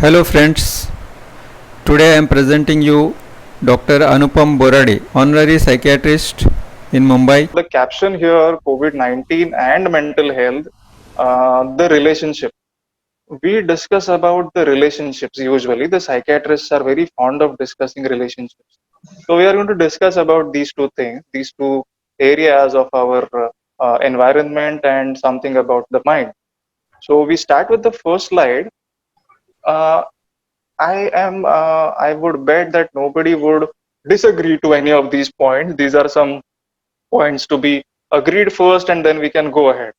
Hello friends, today I am presenting you Dr. Anupam Borade, honorary psychiatrist in Mumbai. The caption here, COVID-19 and mental health, the relationship. We discuss about the relationships usually. The psychiatrists are very fond of discussing relationships. So we are going to discuss about these two things, these two areas of our environment and something about the mind. So we start with the first slide. Uh, I would bet that nobody would disagree to any of these points. These are some points to be agreed first, and then we can go ahead.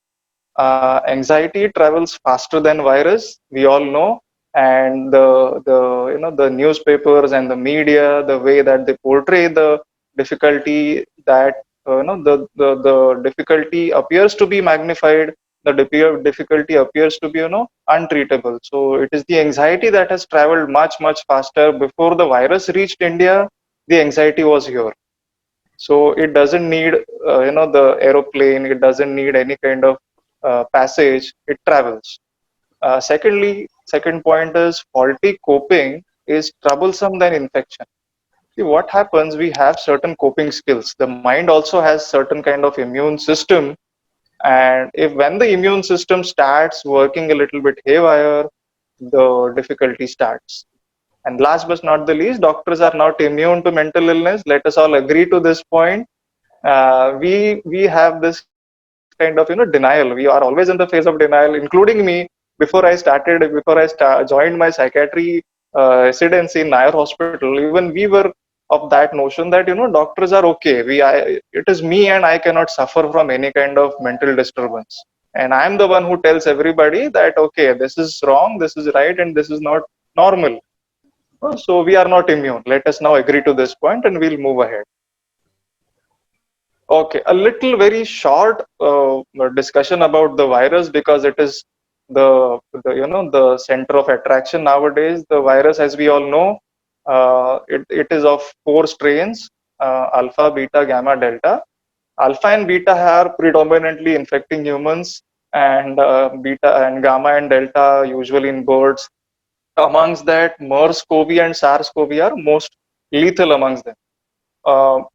Anxiety travels faster than virus, we all know, and the newspapers and the media, the way that they portray the difficulty, that the difficulty appears to be magnified. The difficulty appears to be untreatable. So it is the anxiety that has traveled much faster. Before the virus reached India, the anxiety was here. So it doesn't need the aeroplane, it doesn't need any kind of passage, it travels. Second point is faulty coping is troublesome than infection. See what happens, we have certain coping skills. The mind also has certain kind of immune system, and if when the immune system starts working a little bit haywire, the difficulty starts. And last but not the least, doctors are not immune to mental illness. Let us all agree to this point. We have this kind of denial. We are always in the face of denial, including me. Joined my psychiatry residency in Nair Hospital, even we were of that notion that doctors are okay. It is me and I cannot suffer from any kind of mental disturbance. And I am the one who tells everybody that okay, this is wrong, this is right, and this is not normal. So we are not immune. Let us now agree to this point, and we'll move ahead. Okay, a little very short discussion about the virus because it is the center of attraction nowadays. The virus, as we all know, it is of four strains: alpha, beta, gamma, delta. Alpha and beta are predominantly infecting humans, and beta and gamma and delta usually in birds. Amongst that, MERS-CoV and SARS-CoV are most lethal amongst them.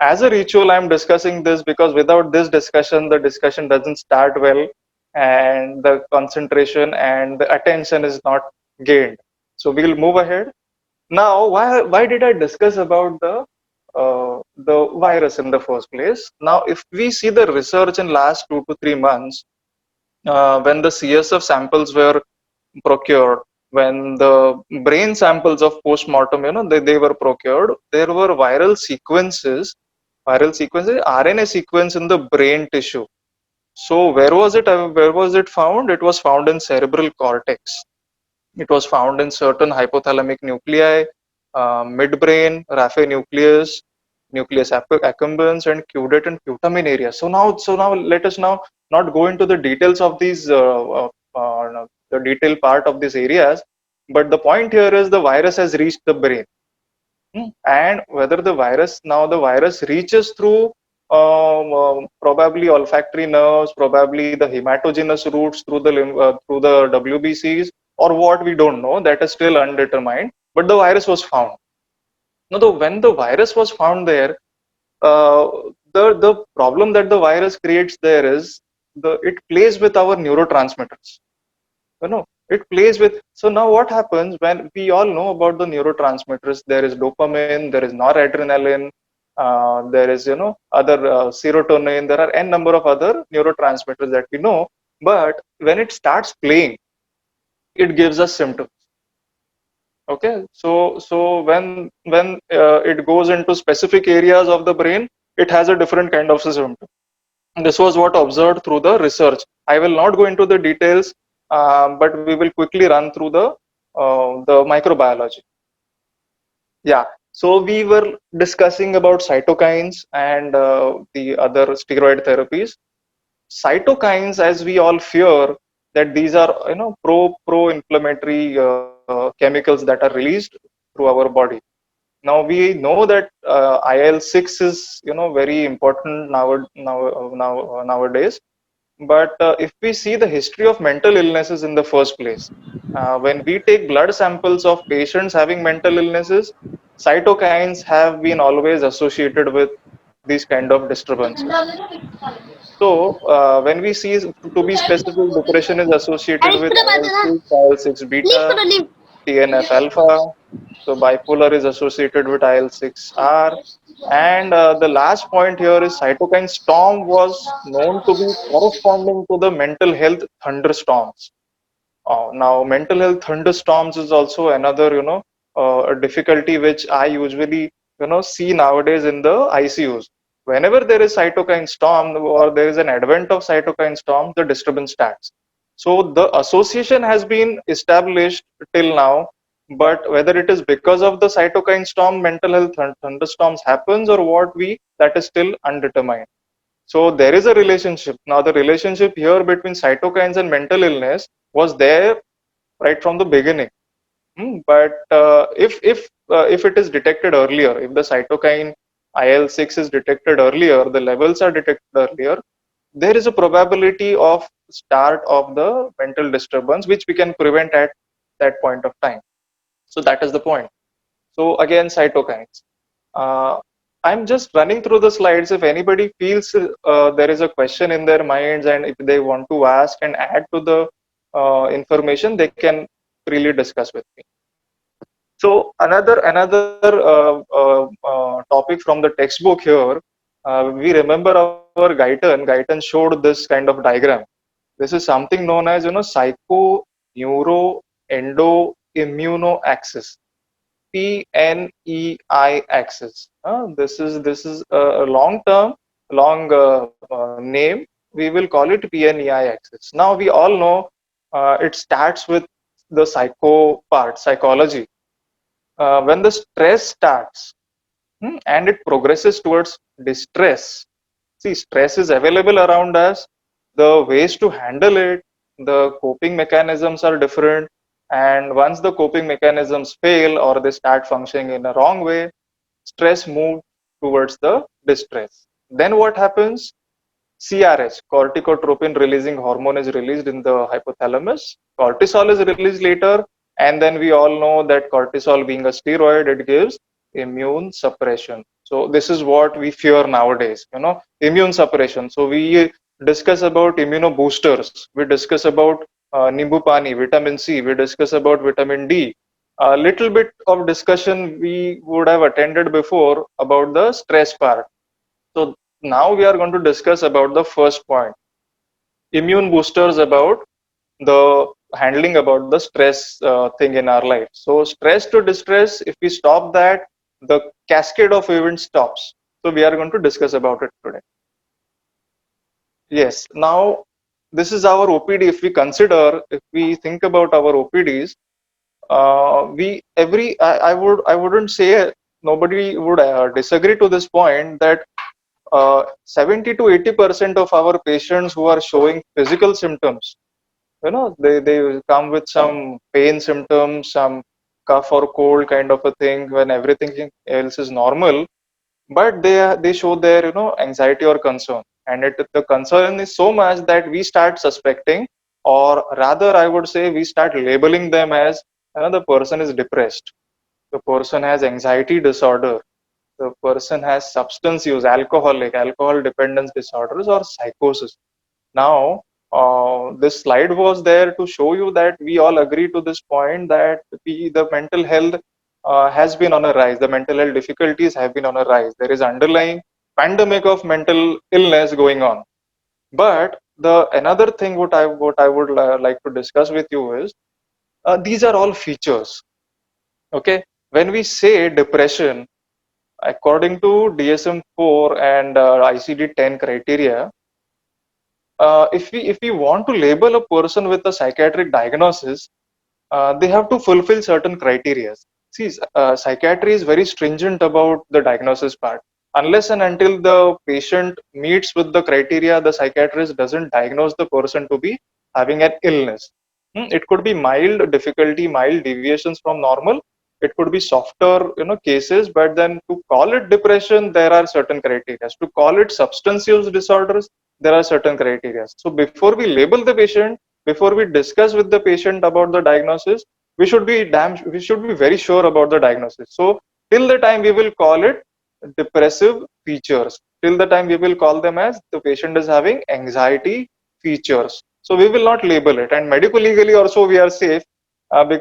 As a ritual, I'm discussing this because without this discussion, the discussion doesn't start well, and the concentration and the attention is not gained. So we'll move ahead. Now, why did I discuss about the virus in the first place? Now, if we see the research in last 2 to 3 months, when the CSF samples were procured, when the brain samples of postmortem, they were procured, there were RNA sequence in the brain tissue. So where was it found? It was found in cerebral cortex. It was found in certain hypothalamic nuclei, midbrain, raphe nucleus, nucleus accumbens, and caudate and putamen area. So now let us now not go into the details of these the detailed part of these areas, but the point here is the virus has reached the brain. And whether the virus reaches through probably olfactory nerves, probably the hematogenous routes through the WBCs, or what, we don't know. That is still undetermined. But the virus was found. Now, when the virus was found there, uh, the problem that the virus creates there is it plays with our neurotransmitters. It plays with. So now what happens when we all know about the neurotransmitters? There is dopamine, there is noradrenaline, there is other serotonin. There are n number of other neurotransmitters that we know. But when it starts playing, it gives us symptoms. Okay, so when it goes into specific areas of the brain, it has a different kind of symptom. This was what observed through the research. I will not go into the details, but we will quickly run through the microbiology. Yeah. So we were discussing about cytokines and the other steroid therapies. Cytokines, as we all fear, that these are pro-inflammatory chemicals that are released through our body. Now we know that IL-6 is very important nowadays. But if we see the history of mental illnesses in the first place, when we take blood samples of patients having mental illnesses, cytokines have been always associated with these kind of disturbances. So, when we see, to be specific, depression is associated with IL-6, IL-6 beta, TNF alpha. So, bipolar is associated with IL-6R. And the last point here is cytokine storm was known to be corresponding to the mental health thunderstorms. Now, mental health thunderstorms is also another, a difficulty which I usually, see nowadays in the ICUs. Whenever there is cytokine storm or there is an advent of cytokine storm, the disturbance starts. So the association has been established till now, but whether it is because of the cytokine storm, mental health thunderstorms happens or what we, that is still undetermined. So there is a relationship. Now the relationship here between cytokines and mental illness was there right from the beginning. But if it is detected earlier, if the cytokine IL-6 is detected earlier, the levels are detected earlier, there is a probability of start of the mental disturbance which we can prevent at that point of time. So that is the point. So again, cytokines. Uh, I'm just running through the slides. If anybody feels there is a question in their minds and if they want to ask and add to the information, they can freely discuss with me. So another topic from the textbook here. We remember our Guyton. Guyton showed this kind of diagram. This is something known as psycho neuro endo immuno axis. PNEI axis. This is a long name. We will call it PNEI axis. Now we all know it starts with the psycho part, psychology. When the stress starts and it progresses towards distress. See, stress is available around us. The ways to handle it, the coping mechanisms are different. And once the coping mechanisms fail or they start functioning in a wrong way, stress moves towards the distress. Then what happens? CRH, corticotropin releasing hormone, is released in the hypothalamus. Cortisol is released later, and then we all know that cortisol, being a steroid, it gives immune suppression. So this is what we fear nowadays, immune suppression. So we discuss about immunoboosters. We discuss about nimbu pani, vitamin C. We discuss about vitamin D. A little bit of discussion we would have attended before about the stress part. So now we are going to discuss about the first point, immune boosters, about the handling about the stress thing in our life. So stress to distress, if we stop that, the cascade of events stops. So we are going to discuss about it today. Yes, now this is our OPD. If we think about our OPDs, I wouldn't say nobody would disagree to this point that 70 to 80% of our patients who are showing physical symptoms, they come with some pain symptoms, some cough or cold kind of a thing when everything else is normal, but they show their anxiety or concern, and the concern is so much that we start suspecting, or rather I would say we start labeling them as the person is depressed, the person has anxiety disorder, the person has substance use, alcohol dependence disorders, or psychosis. Now, this slide was there to show you that we all agree to this point that the mental health has been on a rise. The mental health difficulties have been on a rise. There is underlying pandemic of mental illness going on. But the another thing what I would like to discuss with you is these are all features. Okay, when we say depression, according to DSM-4 and ICD-10 criteria, if we want to label a person with a psychiatric diagnosis, they have to fulfill certain criteria. See, psychiatry is very stringent about the diagnosis part. Unless and until the patient meets with the criteria, the psychiatrist doesn't diagnose the person to be having an illness. It could be mild difficulty, mild deviations from normal. It could be softer, cases. But then to call it depression, there are certain criteria. To call it substance use disorders, there are certain criteria. So before we label the patient, before we discuss with the patient about the diagnosis, we should be very sure about the diagnosis. So till the time we will call it depressive features, till the time we will call them as the patient is having anxiety features. So we will not label it, and medical legally also we are safe,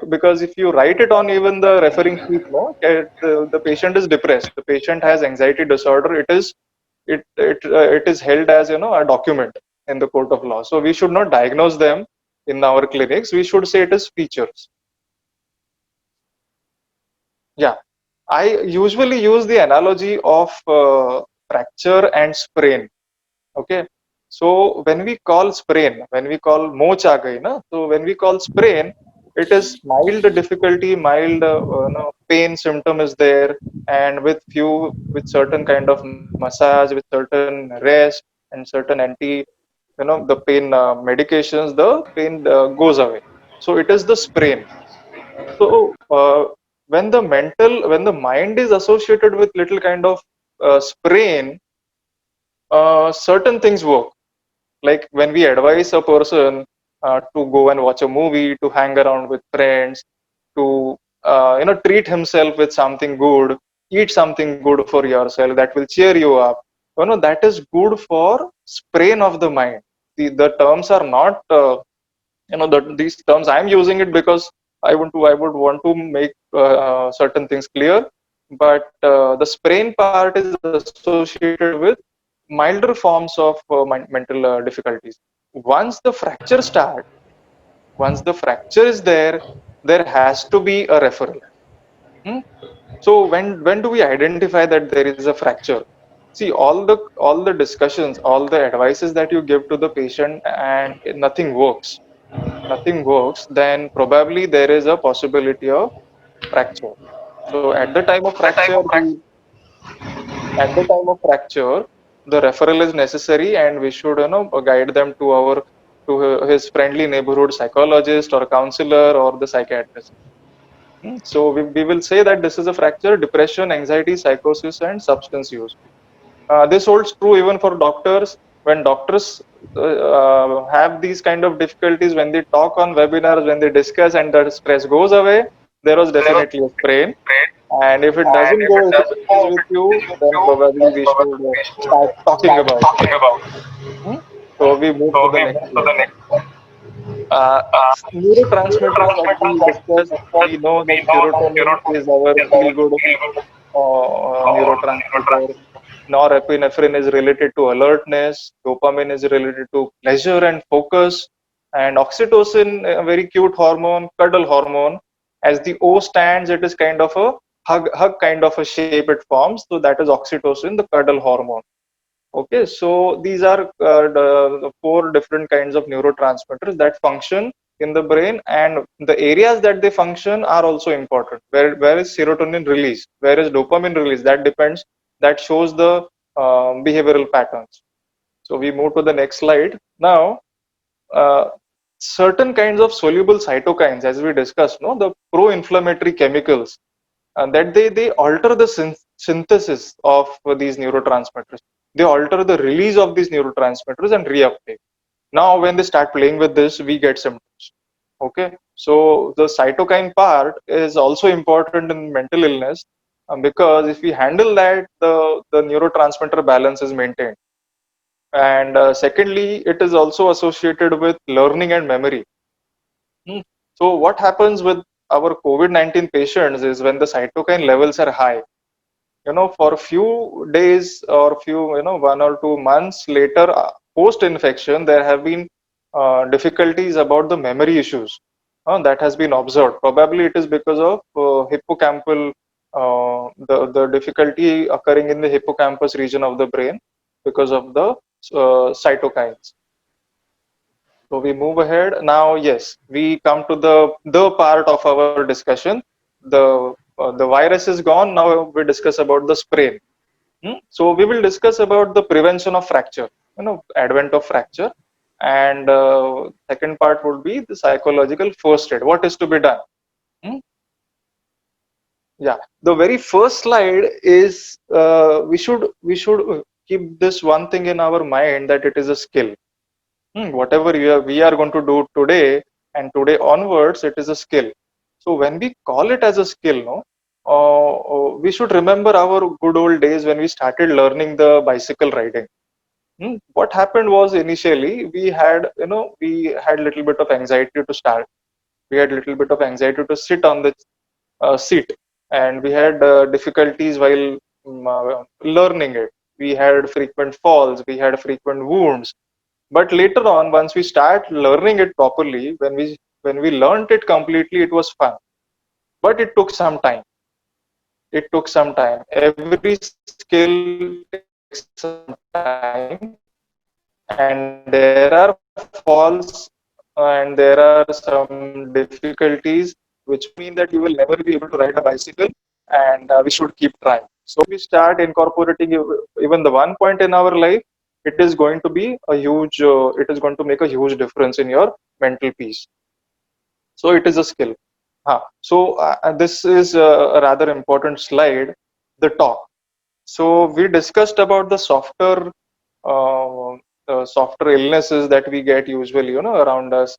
because if you write it on even the referring sheet, no, the patient is depressed, the patient has anxiety disorder, it is held as, you know, a document in the court of law. So we should not diagnose them in our clinics. We should say it is features. Yeah, I usually use the analogy of fracture and sprain. Okay, so when we call sprain, when we call moch aa gayi na, so when we call sprain, it is mild difficulty, mild pain symptom is there, and with certain kind of massage, with certain rest and certain the pain medications, the pain goes away. So it is the sprain. So when the mind is associated with little kind of sprain, certain things work. Like when we advise a person to go and watch a movie, to hang around with friends, to treat himself with something good, eat something good for yourself that will cheer you up. That is good for sprain of the mind. The terms are not these terms I'm using it because I would want to make certain things clear. But the sprain part is associated with milder forms of mental difficulties. Once the fracture starts, once the fracture is there, there has to be a referral. Hmm? So when do we identify that there is a fracture? See, all the discussions, all the advices that you give to the patient, and nothing works, then probably there is a possibility of fracture. So at the time of fracture, the referral is necessary, and we should guide them to his friendly neighborhood psychologist or counselor or the psychiatrist. So we will say that this is a fracture, depression, anxiety, psychosis, and substance use. This holds true even for doctors. When doctors have these kind of difficulties, when they talk on webinars, when they discuss and the stress goes away, there was definitely a sprain. And if it doesn't go, if it stays with you, then probably we should start talking about it. Hmm? So we move to the next slide. Uh, Neurotransmitters, as we discussed, we know that serotonin is our feel-good neurotransmitter. Norepinephrine is related to alertness. Dopamine is related to pleasure and focus. And oxytocin, a very cute hormone, cuddle hormone. As the O stands, it is kind of a hug kind of a shape it forms. So that is oxytocin, the cuddle hormone. Okay, so these are the four different kinds of neurotransmitters that function in the brain, and the areas that they function are also important. Where is serotonin release? Where is dopamine release? That depends. That shows the behavioral patterns. So we move to the next slide. Now, uh, certain kinds of soluble cytokines, as we discussed, no, the pro-inflammatory chemicals, that they alter the synthesis of these neurotransmitters. They alter the release of these neurotransmitters and reuptake. Now when they start playing with this, we get symptoms. Okay, so the cytokine part is also important in mental illness, because if we handle that, the neurotransmitter balance is maintained. And secondly, it is also associated with learning and memory. So what happens with our COVID-19 patients is when the cytokine levels are high, for a few days or few, 1 or 2 months later, post infection, there have been difficulties about the memory issues that has been observed. Probably it is because of hippocampal, the difficulty occurring in the hippocampus region of the brain because of the cytokines. So we move ahead. Now, yes, we come to the part of our discussion. The virus is gone. Now we discuss about the sprain. So we will discuss about the prevention of fracture, advent of fracture, and second part would be the psychological first aid. What is to be done? Hmm? Yeah, the very first slide is we should keep this one thing in our mind that it is a skill. Whatever we are going to do today and today onwards, it is a skill. So when we call it as a skill, no, we should remember our good old days when we started learning the bicycle riding. What happened was initially we had little bit of anxiety to start. We had little bit of anxiety to sit on the seat, and we had difficulties while learning it. We had frequent falls, we had frequent wounds. But later on, once we start learning it properly, when we learned it completely, it was fun. But it took some time. It took some time. Every skill takes some time, and there are falls and there are some difficulties, which don't mean that you will never be able to ride a bicycle, and we should keep trying. So we start incorporating even the one point in our life, it is going to be a huge, it is going to make a huge difference in your mental peace. So it is a skill. This is a rather important slide, the talk. So we discussed about the softer illnesses that we get usually, around us.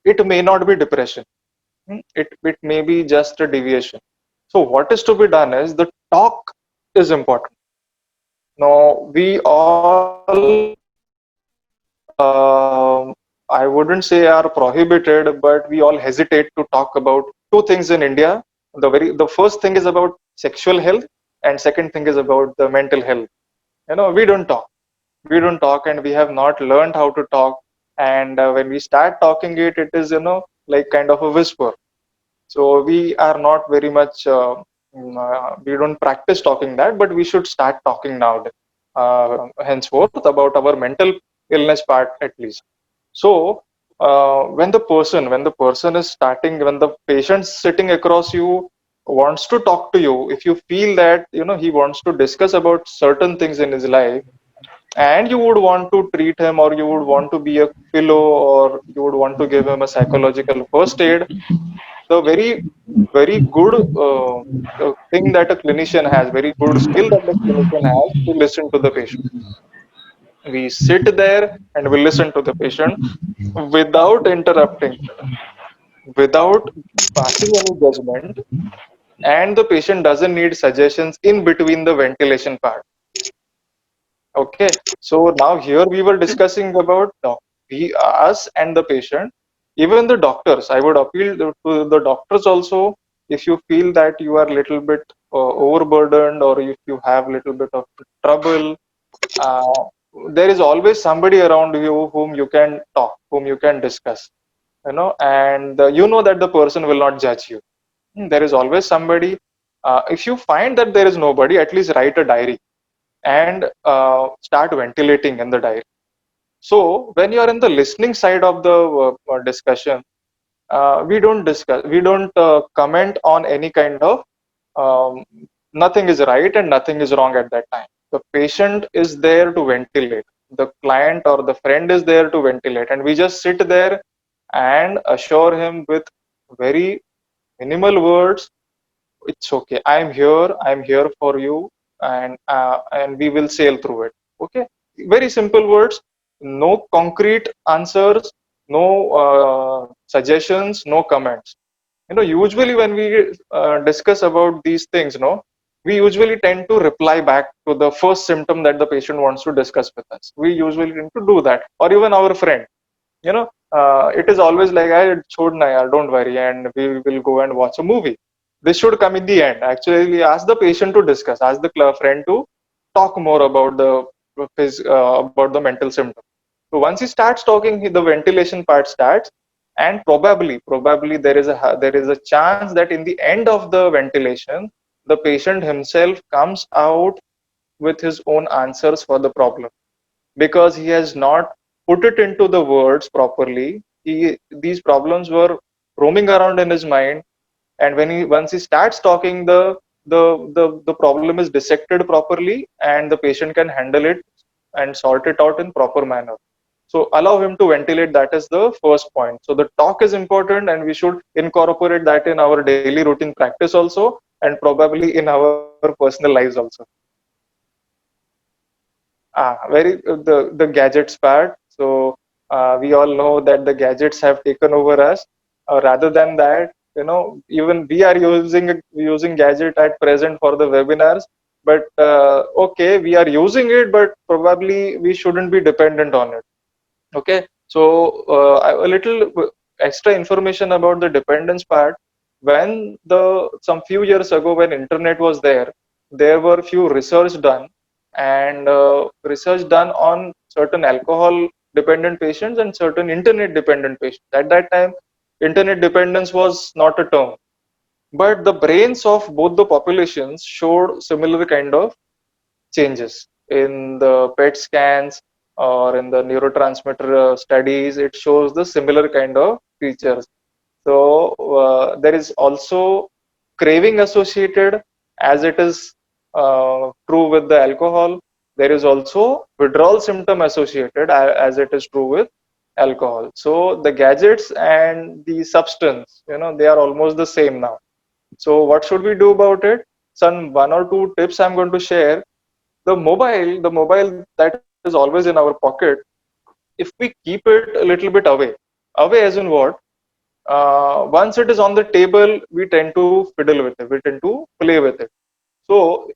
It may not be depression. It may be just a deviation. So what is to be done is the talk is important. Now we all, I wouldn't say are prohibited, but we all hesitate to talk about two things in India. The first thing is about sexual health, and second thing is about the mental health. We don't talk and we have not learned how to talk, and when we start talking it is like kind of a whisper. So we are not very much we don't practice talking that, but we should start talking now, henceforth, about our mental illness part at least. So when the person is starting, when the patient sitting across you wants to talk to you, if you feel that he wants to discuss about certain things in his life, and you would want to treat him, or you would want to be a pillow, or you would want to give him a psychological first aid, the very good thing that a clinician has, very good skill that the clinician has, to listen to the patient. We sit there and we listen to the patient without interrupting, without passing any judgment, and the patient doesn't need suggestions in between the ventilation part. Okay, so now here we were discussing about us and the patient, even the doctors. I would appeal to the doctors also. If you feel that you are a little bit overburdened, or if you have a little bit of trouble, uh, there is always somebody around you whom you can talk, whom you can discuss, and you know that the person will not judge you. There is always somebody. If you find that there is nobody, at least write a diary and start ventilating in the diary. So when you are in the listening side of the discussion, we don't comment on any kind of um, nothing is right and nothing is wrong at that time. The patient is there to ventilate. The client or the friend is there to ventilate, and we just sit there and assure him with very minimal words, it's okay, I'm here for you, and we will sail through it. Okay, very simple words, no concrete answers, no suggestions, no comments. Usually when we discuss about these things, we usually tend to reply back to the first symptom that the patient wants to discuss with us. We usually tend to do that, or even our friend, it is always like, I chhodna yaar, don't worry, and we will go and watch a movie. This should come in the end. Actually, ask the patient to discuss, ask the friend to talk more about about the mental symptom. So once he starts talking, the ventilation part starts, and probably there is a chance that in the end of the ventilation, the patient himself comes out with his own answers for the problem, because he has not put it into the words properly. These problems were roaming around in his mind, and once he starts talking, the problem is dissected properly, and the patient can handle it and sort it out in proper manner. So allow him to ventilate. That is the first point. So the talk is important, and we should incorporate that in our daily routine practice also, and probably in our personal lives also. Very the gadgets part. So we all know that the gadgets have taken over us. Rather than that, even we are using gadget at present for the webinars. But okay, we are using it, but probably we shouldn't be dependent on it. Okay, so a little extra information about the dependence part. When the some few years ago, when internet was there were few research done, and research done on certain alcohol dependent patients and certain internet dependent patients. At that time, internet dependence was not a term, but the brains of both the populations showed similar kind of changes in the PET scans or in the neurotransmitter studies. It shows the similar kind of features. So there is also craving associated, as it is true with the alcohol. There is also withdrawal symptom associated, as it is true with alcohol. So the gadgets and the substance, they are almost the same now. So what should we do about it? Some one or two tips I'm going to share. The mobile that is always in our pocket, if we keep it a little bit away as in what? Once it is on the table, we tend to fiddle with it, we tend to play with it. So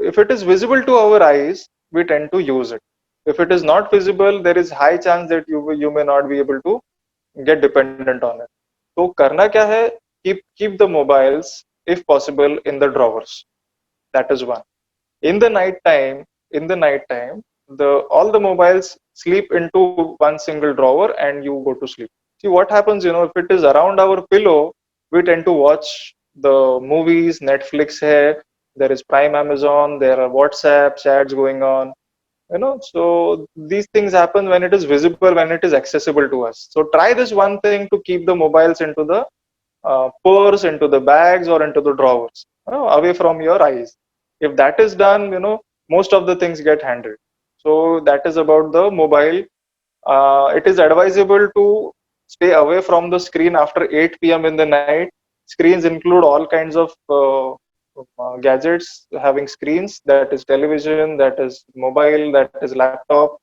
if it is visible to our eyes, we tend to use it. If it is not visible, there is high chance that you may not be able to get dependent on it. So karna kya hai? Keep the mobiles, if possible, in the drawers. That is one. In the night time, the all the mobiles sleep into one single drawer and you go to sleep. See what happens, if it is around our pillow, we tend to watch the movies. Netflix hai, there is Prime Amazon, there are WhatsApp chats going on, so these things happen when it is visible, when it is accessible to us. So try this one thing, to keep the mobiles into the purse, into the bags, or into the drawers, away from your eyes. If that is done, most of the things get handled. So that is about the mobile. It is advisable to stay away from the screen after 8 p.m. in the night. Screens include all kinds of gadgets having screens, that is television, that is mobile, that is laptop.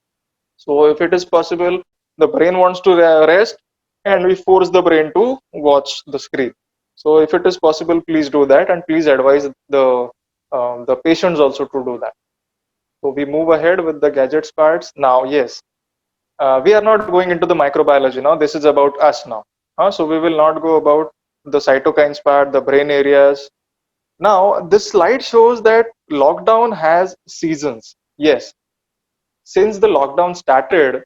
So if it is possible, the brain wants to rest, and we force the brain to watch the screen. So if it is possible, please do that, and please advise the patients also to do that. So we move ahead with the gadgets parts now. Yes, we are not going into the microbiology now. This is about us now. So we will not go about the cytokines part, the brain areas. Now this slide shows that lockdown has seasons. Yes, since the lockdown started,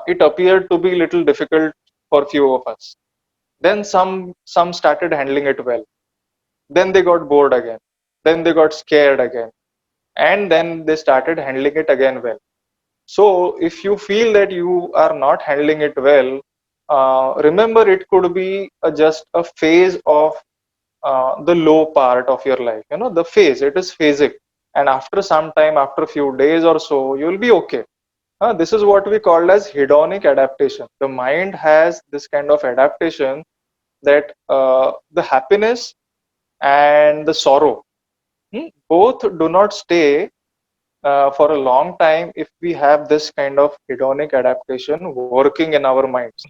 it appeared to be little difficult for few of us. Then some started handling it well. Then they got bored again. Then they got scared again, and then they started handling it again well. So if you feel that you are not handling it well, remember it could be just a phase of the low part of your life. The phase, it is phasic, and after some time, after a few days or so, you will be okay. This is what we call as hedonic adaptation. The mind has this kind of adaptation that the happiness and the sorrow, both do not stay for a long time if we have this kind of hedonic adaptation working in our minds.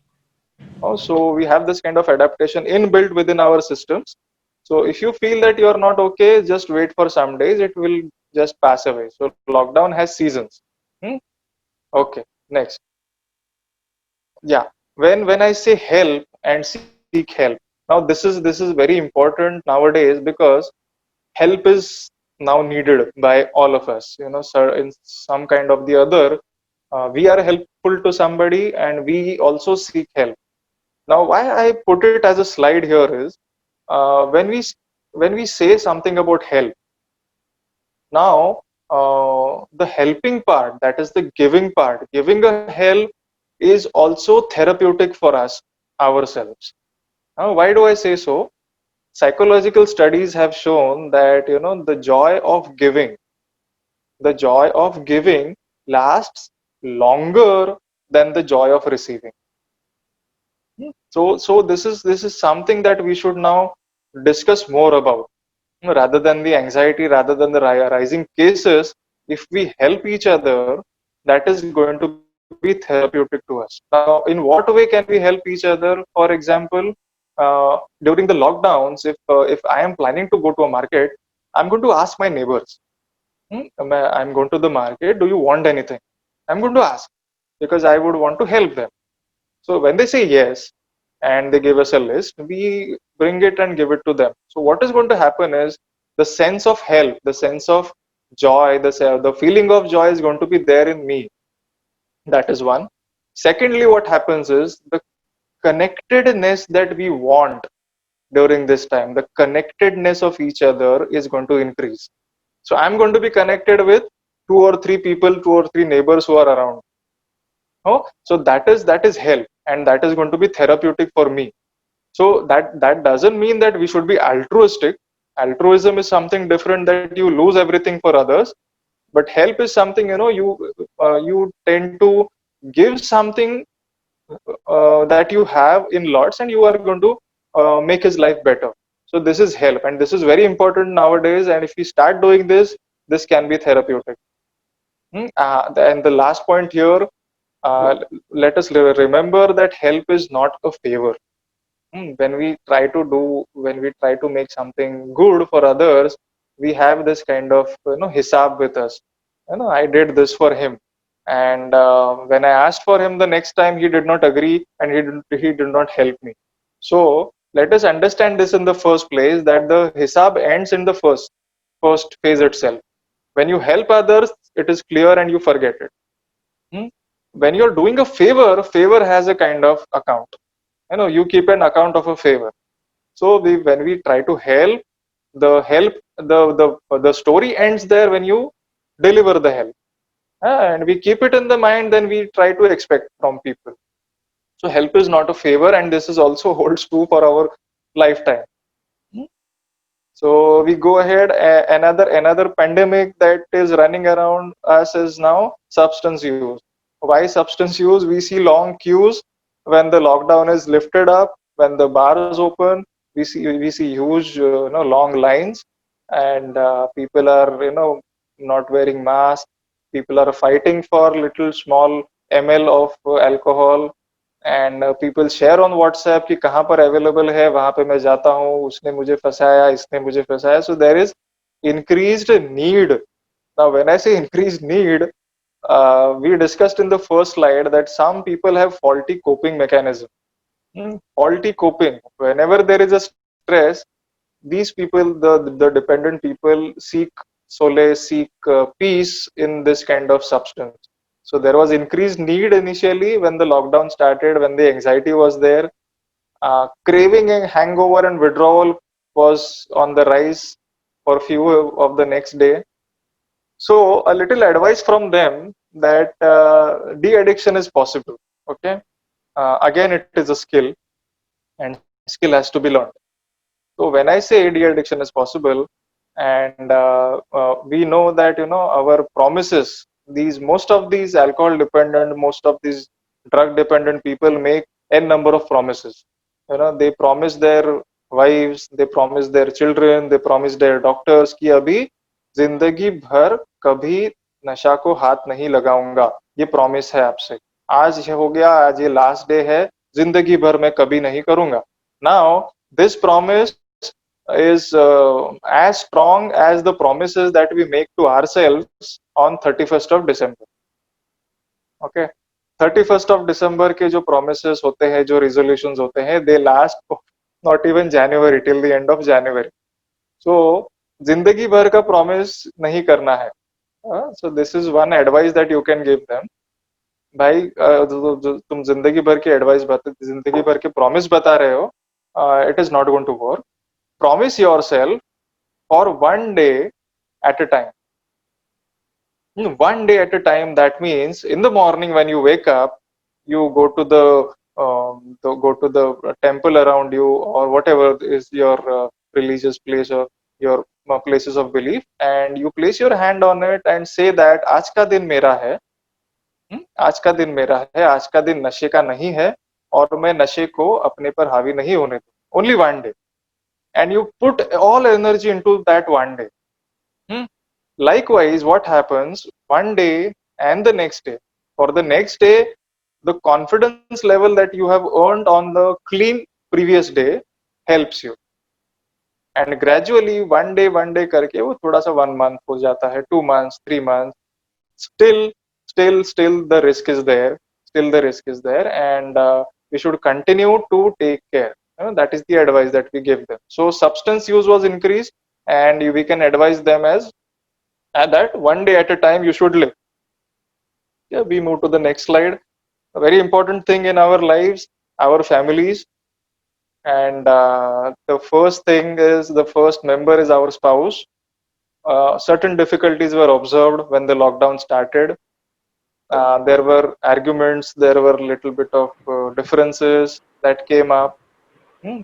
So we have this kind of adaptation inbuilt within our systems. So if you feel that you are not okay, just wait for some days, it will just pass away. So lockdown has seasons. Okay, next. Yeah, when I say help and seek help, now this is very important nowadays, because help is now needed by all of us. Sir, in some kind of the other, we are helpful to somebody, and we also seek help. Now why I put it as a slide here is, when we say something about help, now the helping part, that is the giving part, giving a help is also therapeutic for us ourselves. Now why do I say so? Psychological studies have shown that the joy of giving lasts longer than the joy of receiving. So this is something that we should now discuss more about, rather than the anxiety, rather than the rising cases. if we help each other, that is going to be therapeutic to us. Now, in what way can we help each other? For example, during the lockdowns, if I am planning to go to a market, I'm going to ask my neighbors. I'm going to the market. Do you want anything? I'm going to ask because I would want to help them. So when they say yes and they give us a list, we bring it and give it to them. So what is going to happen is the sense of help, the sense of joy, the feeling of joy is going to be there in me. That is one. Secondly, what happens is the connectedness that we want during this time, the connectedness of each other is going to increase. So I'm going to be connected with two or three people, two or three neighbors who are around. Oh, so that is help, and that is going to be therapeutic for me. So that doesn't mean that we should be altruistic. Altruism is something different, that you lose everything for others. But help is something, you tend to give something that you have in lots, and you are going to make his life better. So this is help, and this is very important nowadays. And if we start doing this, this can be therapeutic. And the last point here, uh, let us remember that help is not a favor. When we try to make something good for others, we have this kind of hisab with us. I did this for him, and when I asked for him the next time, he did not agree, and he did not help me. So let us understand this in the first place, that the hisab ends in the first phase itself. When you help others, it is clear and you forget it. Hmm? When you're doing a favor has a kind of account. You keep an account of a favor. So when we try to help, the story ends there when you deliver the help. And we keep it in the mind, then we try to expect from people. So help is not a favor, and this is also holds true for our lifetime. Hmm? So we go ahead. Another pandemic that is running around us is now substance use. Why substance use? We see long queues when the lockdown is lifted up, when the bars open. We see huge long lines, and people are not wearing masks. People are fighting for little small ml of alcohol, and people share on WhatsApp कि कहाँ पर available है, वहां पे मैं जाता हूँ, उसने मुझे फंसाया, इसने मुझे फंसाया. So there is increased need. Now when I say increased need, we discussed in the first slide that some people have faulty coping mechanism. Faulty coping, whenever there is a stress, these people, the dependent people, seek solace, seek peace in this kind of substance. So there was increased need initially when the lockdown started, when the anxiety was there. Craving and hangover and withdrawal was on the rise for few of the next day. So a little advice from them that de-addiction is possible. Okay, again it is a skill, and skill has to be learned. So when I say de-addiction is possible, and we know that our promises, these most of these alcohol dependent, most of these drug dependent people make n number of promises. They promise their wives, they promise their children, they promise their doctors कि अभी जिंदगी भर कभी नशा को हाथ नहीं लगाऊंगा, ये प्रॉमिस है आपसे. आज ये हो गया, आज ये लास्ट डे है, जिंदगी भर मैं कभी नहीं करूंगा. Now this promise is as strong as the promises that we make to ourselves on 31st of December. Okay, 31st of December के जो promises होते हैं, जो resolutions होते हैं, they last not even January, till the end of January. So जिंदगी भर का promise नहीं करना है. So this is one advice that you can give them. भाई तुम जिंदगी भर की एडवाइस जिंदगी भर के प्रॉमिस बता रहे हो, it is not going to work. Promise yourself for one day at a time. One day at a time, that means in the morning when you wake up, you go to the temple around you, or whatever is your religious place, or your places of belief, and you place your hand on it and say that आज का दिन मेरा है. आज का दिन मेरा है, आज का दिन नशे का नहीं है, और मैं नशे को अपने पर हावी नहीं होने दूं. Only one day. And you put all energy into that one day. Likewise, what happens one day and the next day? For the next day, the confidence level that you have earned on the clean previous day helps you. And gradually, one day करके वो थोड़ा सा 1 month हो जाता है, 2 months, 3 months. Still, the risk is there. Still, the risk is there, and we should continue to take care. That is the advice that we give them. So, substance use was increased, and we can advise them as that one day at a time you should live. Yeah, we move to the next slide. A very important thing in our lives, our families, and the first thing is the first member is our spouse. Certain difficulties were observed when the lockdown started. There were arguments, there were little bit of differences that came up.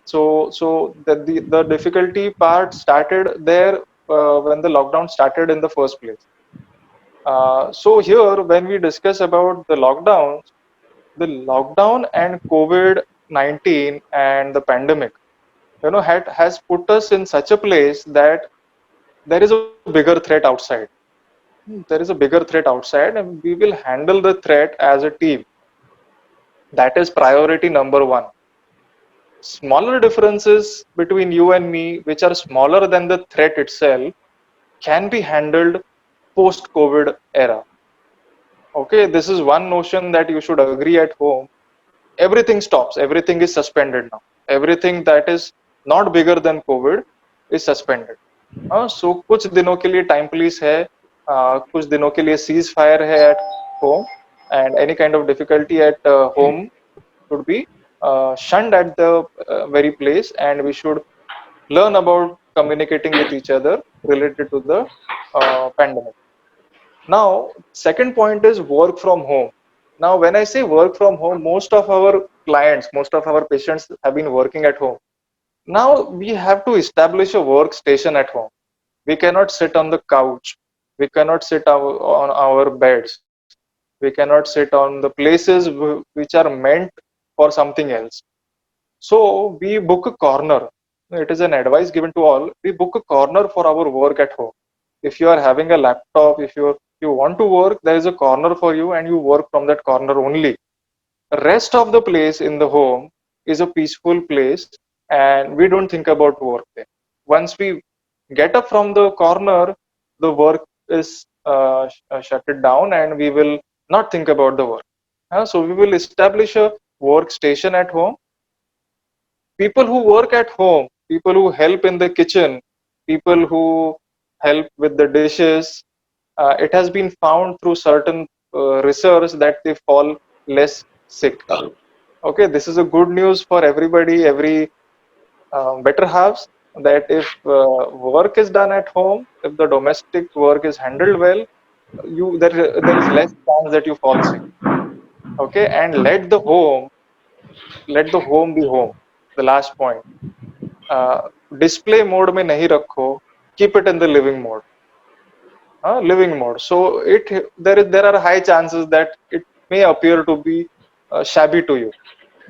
So the difficulty part started there when the lockdown started in the first place. So here, when we discuss about the lockdown and COVID-19 and the pandemic, has put us in such a place that there is a bigger threat outside. There is a bigger threat outside, and we will handle the threat as a team. That is priority number one. Smaller differences between you and me, which are smaller than the threat itself, can be handled post COVID era. Okay, this is one notion that you should agree at home. Everything stops, everything is suspended now. Everything that is not bigger than COVID is suspended. So कुछ दिनों के लिए time police है, कुछ दिनों के लिए cease fire है at home, and any kind of difficulty at home should be shunned at the very place, and we should learn about communicating with each other related to the pandemic. Now, second point is work from home. Now, when I say work from home, most of our clients, most of our patients have been working at home. Now, we have to establish a workstation at home. We cannot sit on the couch. We cannot sit on our beds. We cannot sit on the places which are meant for something else. So, we book a corner. It is an advice given to all. We book a corner for our work at home. If you are having a laptop, if you want to work, there is a corner for you, and you work from that corner only. Rest of the place in the home is a peaceful place, and we don't think about work there. Once we get up from the corner, the work is shut it down, and we will not think about the work. So we will establish a workstation at home. People who work at home, people who help in the kitchen, people who help with the dishes, it has been found through certain research that they fall less sick. Okay, this is a good news for everybody, every better halves, that if work is done at home, if the domestic work is handled well, there is less chance that you fall sick. Okay, and let the home be home. The last point. Display mode में नहीं रखो, keep it in the living mode. Living mode. So there are high chances that it may appear to be shabby to you.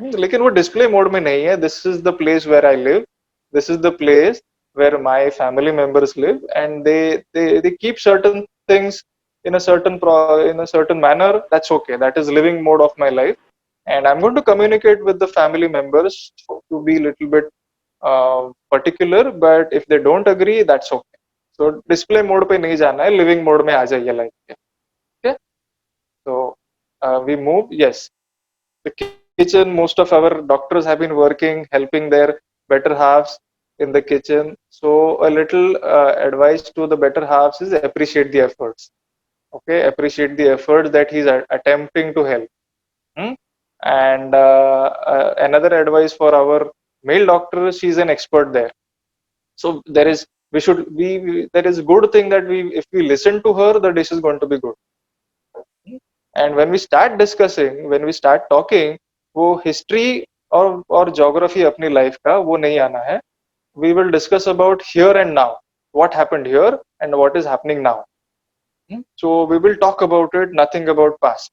लेकिन वो display mode में नहीं है. This is the place where I live. This is the place where my family members live, and they keep certain things in a certain manner. That's okay. That is living mode of my life, and I'm going to communicate with the family members to be a little bit particular. But if they don't agree, that's okay. So display mode पे नहीं जाना है, living mode में आ जाइए life के. Okay. So we move. Yes. The kitchen, most of our doctors have been working, helping their better halves in the kitchen. So a little advice to the better halves is appreciate the efforts. Okay, appreciate the efforts that he's attempting to help. And another advice for our male doctor, she's an expert there. So there is there is good thing that if we listen to her, the dish is going to be good. And when we start discussing, when we start talking, वो history और geography अपनी life का वो नहीं आना है. We will discuss about here and now, what happened here and what is happening now. So we will talk about it, nothing about past.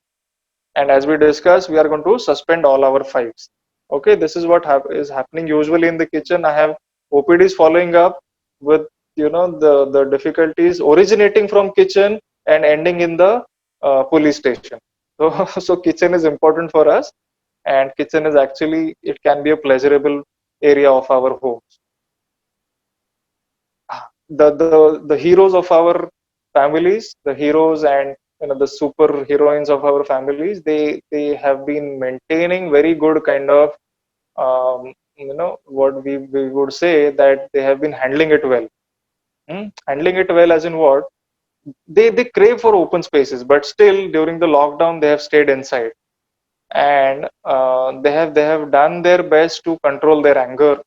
And as we discuss, we are going to suspend all our files. Okay, this is what is happening usually in the kitchen. I have OPDs following up with the difficulties originating from kitchen and ending in the police station. So so kitchen is important for us, and kitchen is actually, it can be a pleasurable area of our homes. The heroes of our families, the heroes and the super heroines of our families, they have been maintaining very good kind of, what we would say, that they have been handling it well. Handling it well as in what? They crave for open spaces, but still during the lockdown they have stayed inside, and they have done their best to control their anger.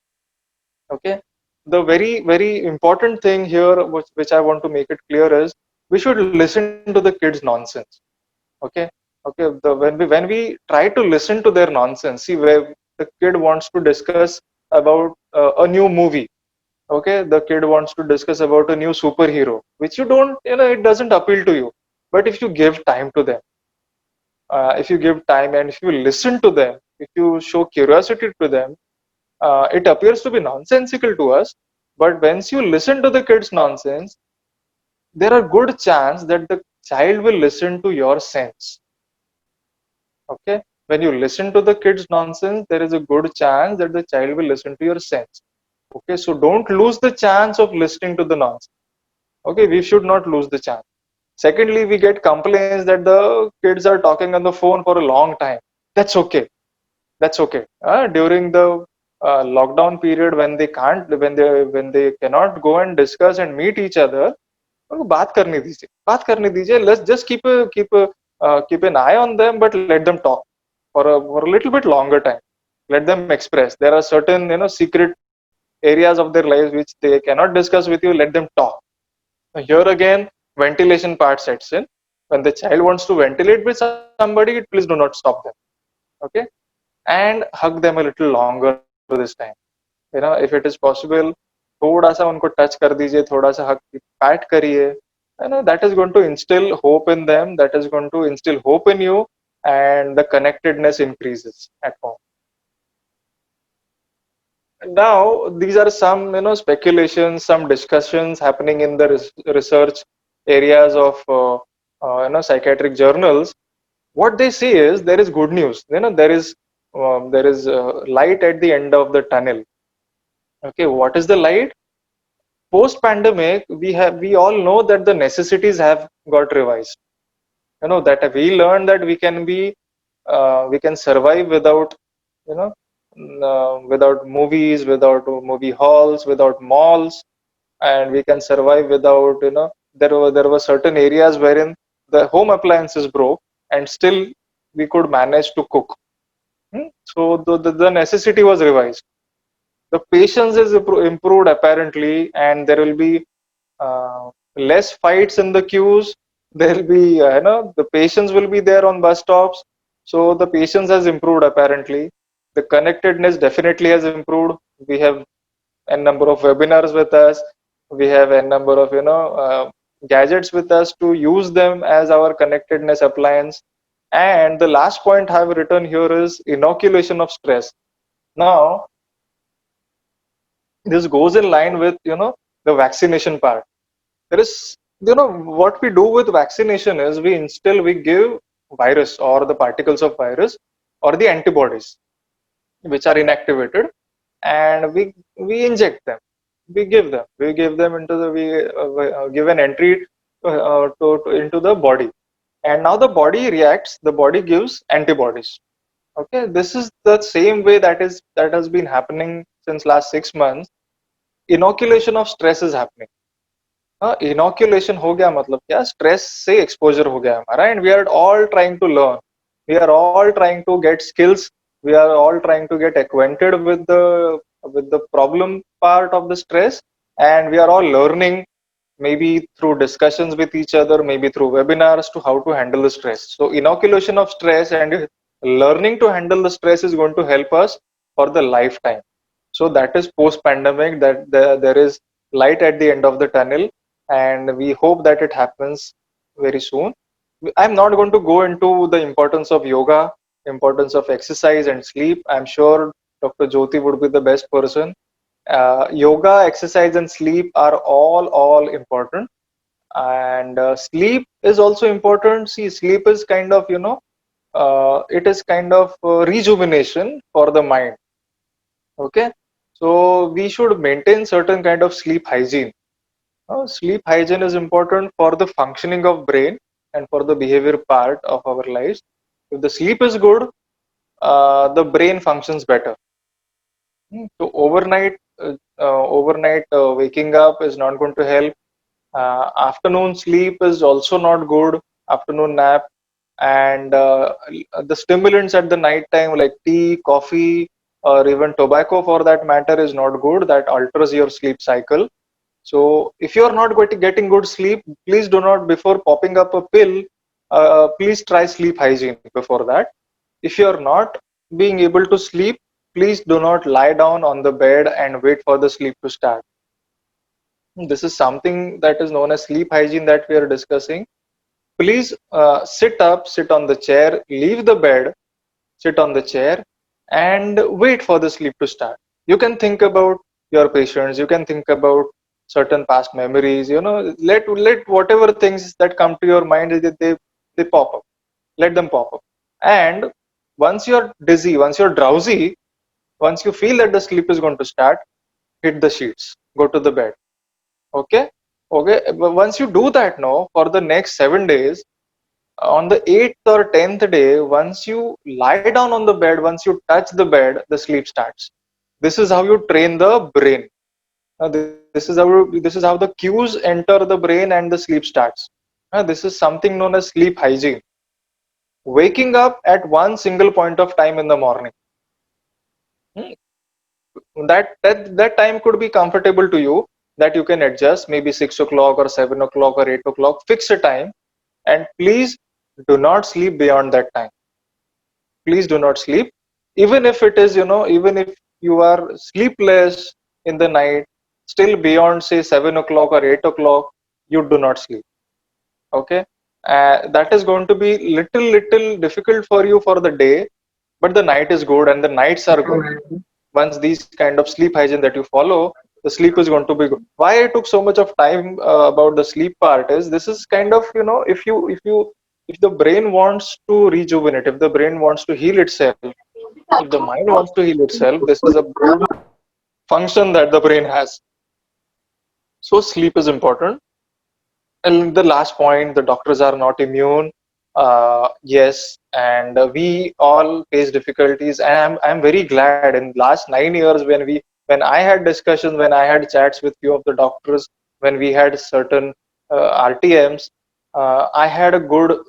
Okay, the very important thing here, which I want to make it clear, is we should listen to the kids nonsense. Okay, when we try to listen to their nonsense, see, where the kid wants to discuss about a new movie. Okay, the kid wants to discuss about a new superhero, which you don't, it doesn't appeal to you. But if you give time to them, if you give time and if you listen to them, if you show curiosity to them, it appears to be nonsensical to us. But once you listen to the kids nonsense, there are good chance that the child will listen to your sense. Okay, when you listen to the kids nonsense, there is a good chance that the child will listen to your sense. Okay, so don't lose the chance of listening to the nonsense. Okay, we should not lose the chance. Secondly, we get complaints that the kids are talking on the phone for a long time. That's okay. That's okay. During the lockdown period, when they cannot go and discuss and meet each other, उनको बात करने दीजिए. Let's just keep an eye on them, but let them talk for a little bit longer time. Let them express. There are certain secret areas of their lives which they cannot discuss with you. Let them talk. Here again, ventilation part sets in. When the child wants to ventilate with somebody, please do not stop them. Okay, and hug them a little longer this time. If it is possible, थोड़ा सा उनको touch कर दीजिए, थोड़ा सा हग PAT करिए. That is going to instill hope in them. That is going to instill hope in you, and the connectedness increases at home. Now, these are some speculations, some discussions happening in the research areas of psychiatric journals. What they say is there is good news. There is light at the end of the tunnel. Okay, what is the light? Post pandemic, we all know that the necessities have got revised. That we learned that we can survive without without movies, without movie halls, without malls, and we can survive without there were certain areas wherein the home appliances broke, and still we could manage to cook. So the necessity was revised. The patience is improved apparently, and there will be less fights in the queues. There will be the patience will be there on bus stops. So the patience has improved apparently. The connectedness definitely has improved. We have a number of webinars with us. We have a number of gadgets with us to use them as our connectedness appliance. And the last point I've written here is inoculation of stress. Now, this goes in line with the vaccination part. There is what we do with vaccination is we give virus or the particles of virus or the antibodies which are inactivated, and we inject them. We give them into the we give an entry into the body, and now the body reacts. The body gives antibodies. Okay, this is the same way that has been happening since last 6 months. Inoculation of stress is happening. Inoculation हो गया मतलब क्या? Stress से exposure हो गया हमारा, and we are all trying to learn, we are all trying to get skills, we are all trying to get acquainted with the problem part of the stress, and we are all learning, maybe through discussions with each other, maybe through webinars, to how to handle the stress. So inoculation of stress and learning to handle the stress is going to help us for the lifetime. So that is post pandemic, that there is light at the end of the tunnel, and we hope that it happens very soon. I'm not going to go into the importance of yoga, importance of exercise and sleep. I'm sure Dr. Jyoti would be the best person, Yoga, exercise, and sleep are all important. And sleep is also important. See, sleep is kind of, it is kind of rejuvenation for the mind. Okay, so we should maintain certain kind of sleep hygiene. Sleep hygiene is important for the functioning of brain and for the behavior part of our lives. If the sleep is good, the brain functions better. So overnight waking up is not going to help. Afternoon sleep is also not good. Afternoon nap, and the stimulants at the night time like tea, coffee, or even tobacco for that matter is not good. That alters your sleep cycle. So if you are not going to getting good sleep, please do not, before popping up a pill, please try sleep hygiene before that. If you are not being able to sleep, please do not lie down on the bed and wait for the sleep to start. This is something that is known as sleep hygiene that we are discussing. Please sit up, sit on the chair, leave the bed, sit on the chair, and wait for the sleep to start. You can think about your patients, you can think about certain past memories, let whatever things that come to your mind, they pop up. Let them pop up. And once you're dizzy, once you're drowsy, once you feel that the sleep is going to start, hit the sheets, go to the bed. Okay? Okay. But once you do that now, for the next 7 days, on the 8th or 10th day, once you lie down on the bed, once you touch the bed, the sleep starts. This is how you train the brain. This is how the cues enter the brain and the sleep starts. This is something known as sleep hygiene. Waking up at one single point of time in the morning. Hmm, that time could be comfortable to you, that you can adjust, maybe 6 o'clock or 7 o'clock or 8 o'clock. Fix a time, and please do not sleep beyond that time. Please do not sleep, even if it is, even if you are sleepless in the night, still beyond say 7 o'clock or 8 o'clock, you do not sleep. Okay, that is going to be little difficult for you for the day, but the night is good and the nights are good. Once these kind of sleep hygiene that you follow, the sleep is going to be good. Why I took so much of time about the sleep part is, this is kind of, if the brain wants to rejuvenate, if the brain wants to heal itself, if the mind wants to heal itself, this is a good function that the brain has. So sleep is important. And the last point, the doctors are not immune. Yes, and we all face difficulties. And I'm very glad in last 9 years, when I had discussions, when I had chats with few of the doctors, when we had certain RTMs, I had a good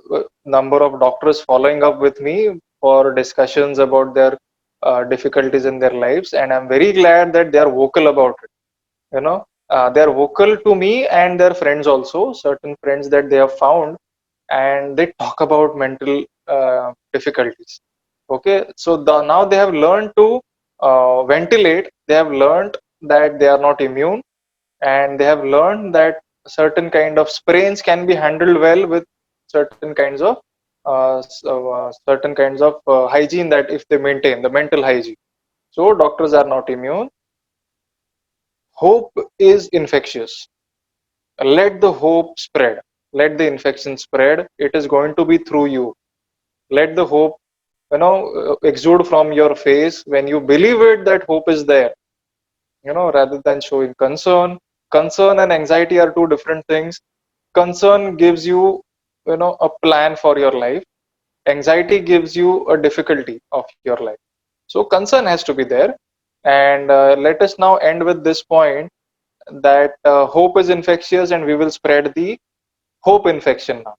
number of doctors following up with me for discussions about their difficulties in their lives, and I'm very glad that they are vocal about it. They're vocal to me and their friends also, certain friends that they have found, and they talk about mental difficulties. Okay, so now they have learned to ventilate, they have learned that they are not immune, and they have learned that certain kind of sprains can be handled well with certain kinds of hygiene, that if they maintain the mental hygiene. So doctors are not immune. Hope is infectious. Let the hope spread. Let the infection spread. It is going to be through you. Let the hope, exude from your face when you believe it, that hope is there. Rather than showing concern. Concern and anxiety are two different things. Concern gives you, a plan for your life. Anxiety gives you a difficulty of your life. So concern has to be there. And let us now end with this point, that hope is infectious, and we will spread the hope infection now.